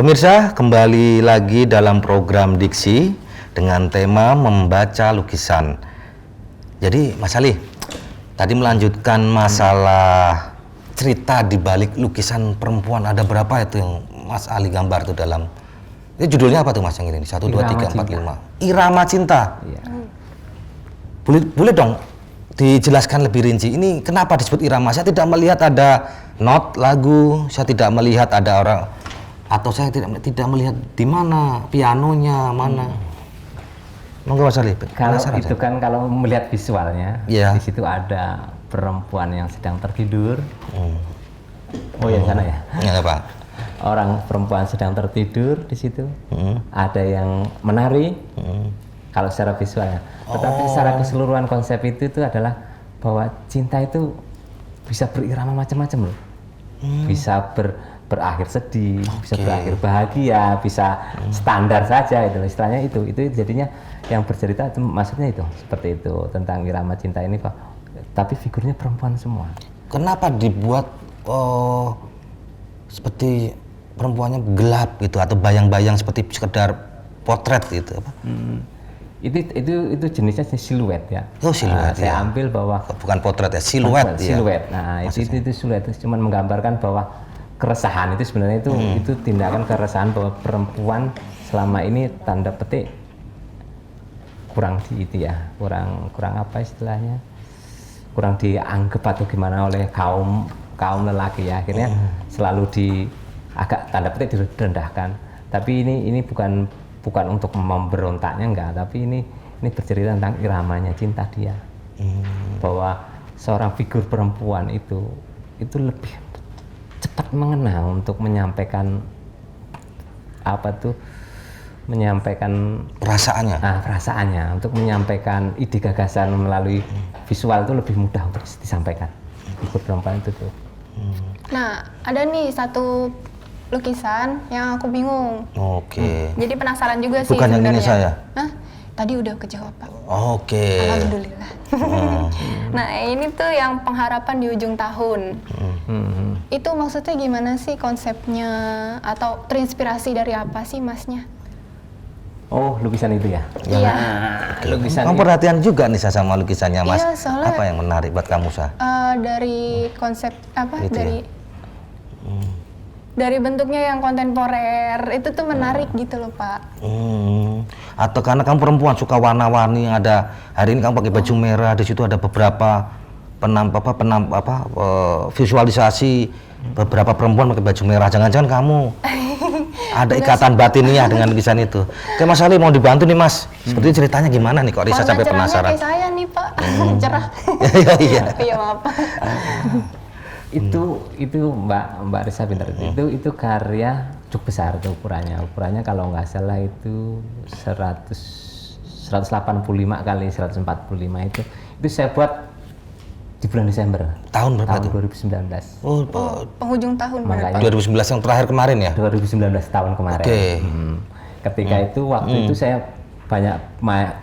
Pemirsa, kembali lagi dalam program Diksi dengan tema membaca lukisan. Jadi Mas Ali, tadi melanjutkan masalah cerita di balik lukisan perempuan. Ada berapa itu yang Mas Ali gambar tuh dalam? Ini judulnya apa tuh Mas yang ini? 1, 2, 3, 4, 5. Irama Cinta. Iya. Boleh dong dijelaskan lebih rinci. Ini kenapa disebut irama? Saya tidak melihat ada not lagu, saya tidak melihat ada orang, atau saya tidak melihat di mana pianonya mana. Monggo Mas Ali. Kalau itu kan kalau melihat visualnya, yeah. Di situ ada perempuan yang sedang tertidur. Oh yang sana ya? Ya Pak. Orang perempuan sedang tertidur di situ. Ada yang menari. Kalau secara visualnya. Tetapi secara keseluruhan konsep itu adalah bahwa cinta itu bisa berirama macam-macam loh. Bisa berakhir sedih, bisa berakhir bahagia, bisa standar saja itu istilahnya itu jadinya yang bercerita itu maksudnya itu seperti itu tentang irama cinta ini Pak. Tapi figurnya perempuan semua. Kenapa dibuat seperti perempuannya gelap gitu atau bayang-bayang seperti sekedar potret gitu apa? Itu jenisnya siluet ya. Oh siluet. Saya ambil bahwa bukan potret ya, siluet ya. Siluet. Nah, itu siluet itu cuma menggambarkan bahwa keresahan itu sebenarnya itu tindakan keresahan bahwa perempuan selama ini tanda petik kurang kurang apa istilahnya? Kurang dianggap atau gimana oleh kaum lelaki ya. Akhirnya selalu agak tanda petik direndahkan. Tapi ini bukan untuk memberontaknya enggak, tapi ini bercerita tentang iramanya cinta dia. Bahwa seorang figur perempuan itu lebih cepat mengena untuk menyampaikan menyampaikan perasaannya, untuk menyampaikan ide gagasan melalui visual itu lebih mudah untuk disampaikan. Figur perempuan itu tuh. Nah, ada nih satu lukisan yang aku bingung. Oke. Jadi penasaran juga sih. Bukan sebenarnya. Yang ini saya. Hah? Tadi udah kejawab Pak. Oke. Alhamdulillah. Nah ini tuh yang pengharapan di ujung tahun. Itu maksudnya gimana sih konsepnya atau terinspirasi dari apa sih Masnya? Oh lukisan itu ya? Iya. Lukisan. Kamu perhatian juga nih sama lukisannya Mas. Iya, soalnya, apa yang menarik buat kamu Sa? Dari konsep apa? Gitu dari bentuknya yang kontemporer itu tuh menarik gitu loh Pak. Atau karena kamu perempuan suka warna-warni, yang ada hari ini kamu pakai baju merah, di situ ada beberapa visualisasi beberapa perempuan pakai baju merah. Jangan-jangan kamu ada ikatan batiniah dengan lukisan itu. Oke Mas Ali mau dibantu nih Mas. Seperti ceritanya gimana nih kok Risa sampai penasaran? Kayak saya nih Pak, cerah. Iya. Iya maaf. Itu Mbak Risa pintar itu karya cukup besar tuh ukurannya kalau nggak salah itu 185 kali 145 itu saya buat di bulan Desember tahun berapa tuh? 2019. Penghujung tahun berapa? 2019 yang terakhir kemarin ya? 2019 tahun kemarin. Ketika itu waktu itu saya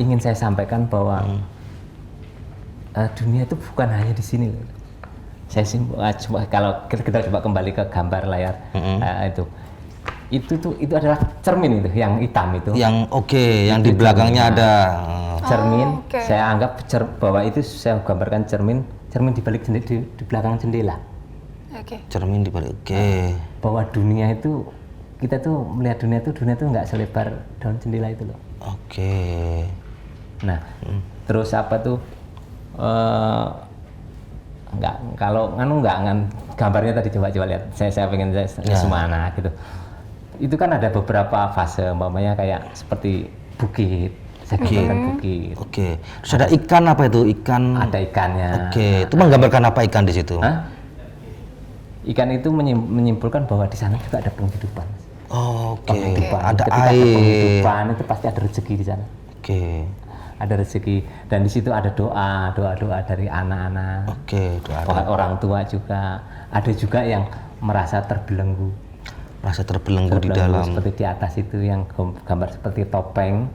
ingin saya sampaikan bahwa dunia itu bukan hanya di sini. Saya kalau kita coba kembali ke gambar layar itu adalah cermin itu yang hitam itu. Yang yang di belakangnya ada cermin. Saya anggap bahwa itu saya gambarkan cermin di balik di belakang jendela. Cermin di balik. Bahwa dunia itu kita tuh melihat dunia itu nggak selebar daun jendela itu loh. Nah, terus apa tuh? Gambarnya tadi coba lihat. Saya pengen semana gitu. Itu kan ada beberapa fase, umpamanya kayak seperti bukit. Saya gambarkan bukit. Terus ada ikan apa itu? Ada ikannya. Itu menggambarkan apa ikan di situ? Ikan itu menyimpulkan bahwa di sana juga ada penghidupan. Ada ketika air. Ada penghidupan itu pasti ada rezeki di sana. Ada rezeki dan di situ ada doa dari anak-anak. Doa. Orang tua juga. Ada juga yang merasa terbelenggu di dalam. Seperti di atas itu yang gambar seperti topeng,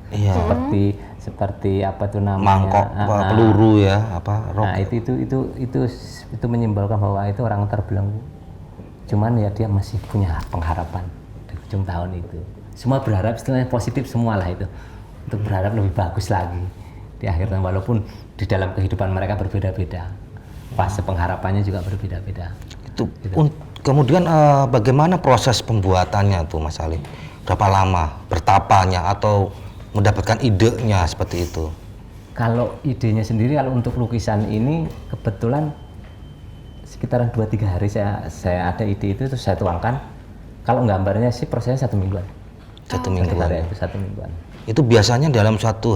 seperti apa tuh namanya? Mangkok, peluru ya, Nah, itu menyimbolkan bahwa itu orang terbelenggu. Cuman ya dia masih punya pengharapan ujung tahun itu. Semua berharap istilahnya positif semua lah itu, untuk berharap lebih bagus lagi di akhir tahun, walaupun di dalam kehidupan mereka berbeda-beda, fase pengharapannya juga berbeda-beda. Itu kemudian bagaimana proses pembuatannya tuh Mas Ali? Berapa lama bertapanya atau mendapatkan idenya seperti itu? Kalau idenya sendiri, kalau untuk lukisan ini kebetulan sekitaran 2-3 hari saya ada ide itu, terus saya tuangkan. Kalau gambarnya sih prosesnya 1 mingguan. 1 mingguan. Itu 1 mingguan. Itu biasanya dalam saat 1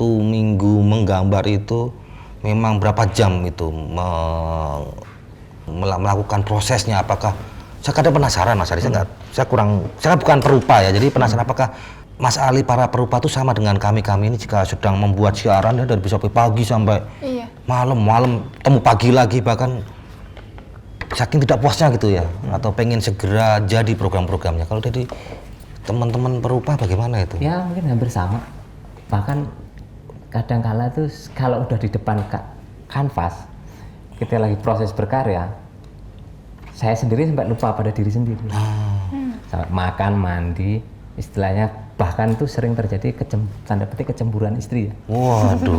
minggu menggambar itu memang berapa jam itu melakukan prosesnya? Apakah saya kadang penasaran Mas Ali, saya bukan perupa ya, jadi penasaran apakah Mas Ali para perupa itu sama dengan kami ini jika sedang membuat siaran ya, dari bisa pagi sampai malam temu pagi lagi, bahkan saking tidak puasnya gitu ya, atau pengen segera jadi program-programnya. Kalau dari teman-teman perupa bagaimana itu? Ya mungkin hampir sama, bahkan kadang-kala tuh kalau udah di depan kanvas kita lagi proses berkarya, saya sendiri sampai lupa pada diri sendiri. Sampai makan, mandi, istilahnya bahkan itu sering terjadi tanda petik kecemburuan istri ya. Waduh.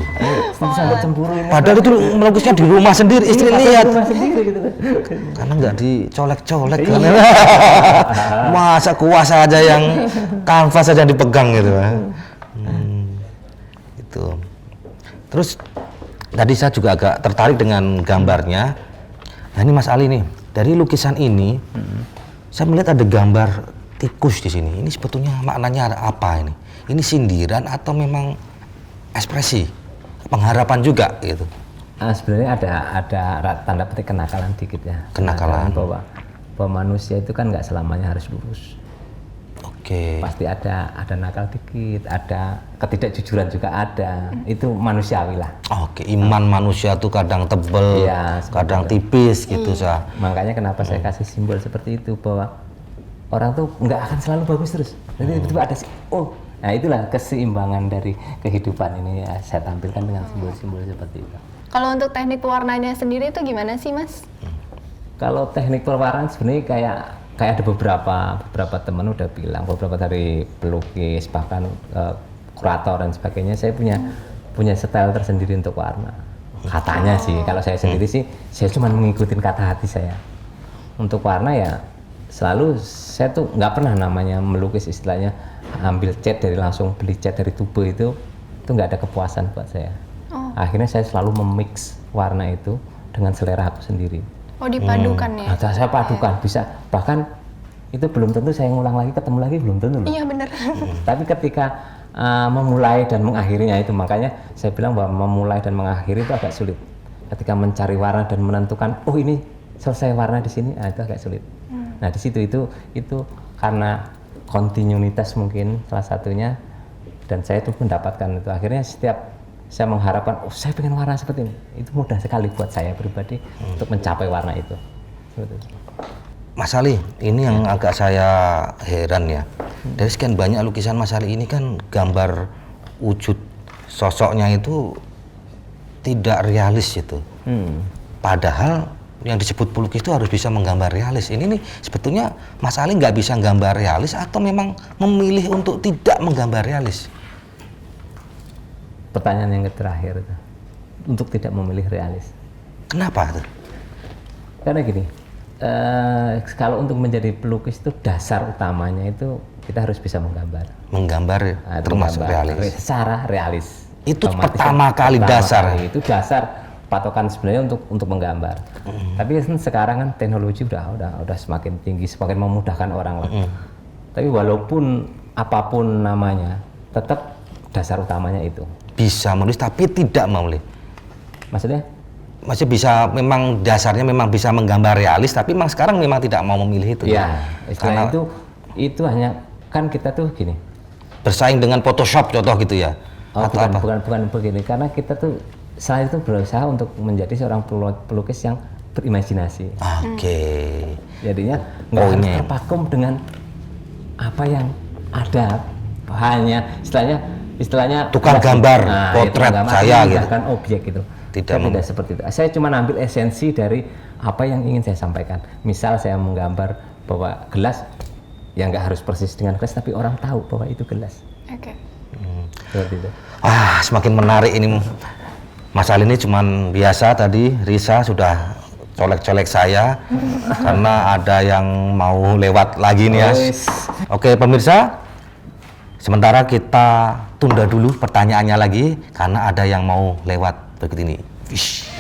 Sampai cemburu ini. Padahal itu melukisnya di rumah sendiri, istri lihat. Rumah sendiri gitu. Karena nggak dicolek-colek kan. Masa kuasa aja yang kanvas aja dipegang gitu. Itu. Terus tadi saya juga agak tertarik dengan gambarnya. Nah ini Mas Ali nih, dari lukisan ini saya melihat ada gambar tikus di sini. Ini sebetulnya maknanya apa ini? Ini sindiran atau memang ekspresi, pengharapan juga gitu? Sebenarnya ada tanda petik kenakalan dikit ya. Kenakalan bahwa manusia itu kan nggak selamanya harus lurus. Oke. Pasti ada nakal dikit, ada ketidakjujuran juga ada. Itu manusiawi lah. Oke, iman manusia tuh kadang tebel, kadang tipis gitu sah. Makanya kenapa saya kasih simbol seperti itu, bahwa orang tuh nggak akan selalu bagus terus. Jadi tiba-tiba ada nah itulah keseimbangan dari kehidupan ini ya, saya tampilkan dengan simbol-simbol seperti itu. Kalau untuk teknik pewarnanya sendiri itu gimana sih Mas? Kalau teknik pewarnaan sebenarnya kayak ada beberapa teman udah bilang, beberapa dari pelukis bahkan kurator dan sebagainya, saya punya style tersendiri untuk warna. Katanya sih, kalau saya sendiri sih saya cuma mengikuti kata hati saya. Untuk warna ya selalu saya tuh nggak pernah namanya melukis istilahnya ambil cat langsung beli cat dari tube, itu nggak ada kepuasan buat saya. Akhirnya saya selalu memix warna itu dengan selera aku sendiri. Oh, dipadukan ya? Nah, saya padukan, bisa bahkan itu belum tentu saya ngulang lagi, ketemu lagi belum tentu loh. Iya benar. Tapi ketika memulai dan mengakhirinya itu, makanya saya bilang bahwa memulai dan mengakhiri itu agak sulit. Ketika mencari warna dan menentukan, oh ini selesai warna di sini, itu agak sulit. Nah di situ itu karena kontinuitas mungkin salah satunya, dan saya tuh mendapatkan itu. Akhirnya setiap saya mengharapkan, oh saya pengen warna seperti ini, itu mudah sekali buat saya pribadi untuk mencapai warna itu. Mas Ali, ini yang agak saya heran ya. Dari sekian banyak lukisan Mas Ali ini kan gambar wujud sosoknya itu tidak realis itu. Padahal yang disebut pelukis itu harus bisa menggambar realis. Ini nih sebetulnya Mas Ali nggak bisa gambar realis atau memang memilih untuk tidak menggambar realis? Pertanyaan yang terakhir itu, untuk tidak memilih realis. Kenapa tuh? Karena gini, kalau untuk menjadi pelukis itu dasar utamanya itu kita harus bisa menggambar. Menggambar termasuk realis. Secara realis. Itu pertama kali dasar. Itu dasar patokan sebenarnya untuk menggambar. Tapi sekarang kan teknologi udah semakin tinggi, semakin memudahkan orang lah. Tapi walaupun apapun namanya, tetap dasar utamanya itu. Bisa menulis tapi tidak menulis. Maksudnya? Masih bisa, memang dasarnya memang bisa menggambar realis, tapi memang sekarang memang tidak mau memilih itu. Iya, karena itu hanya kan kita tuh gini. Bersaing dengan Photoshop contoh gitu ya? Bukan begini, karena kita tuh selain itu berusaha untuk menjadi seorang pelukis yang berimajinasi. Oke. Jadinya nggak harus terpaku dengan apa yang ada, hanya istilahnya tukang gambar potret saya gitu. Kan objek gitu. Tidak seperti itu. Saya cuma ambil esensi dari apa yang ingin saya sampaikan. Misal saya menggambar bahwa gelas Ya nggak harus persis dengan gelas, tapi orang tahu bahwa itu gelas. Oke. Seperti itu. Semakin menarik ini. Mas Ali ini cuman biasa tadi, Risa sudah colek-colek saya karena ada yang mau lewat lagi nih ya. Oke pemirsa, sementara kita tunda dulu pertanyaannya lagi karena ada yang mau lewat berikut ini. Wish.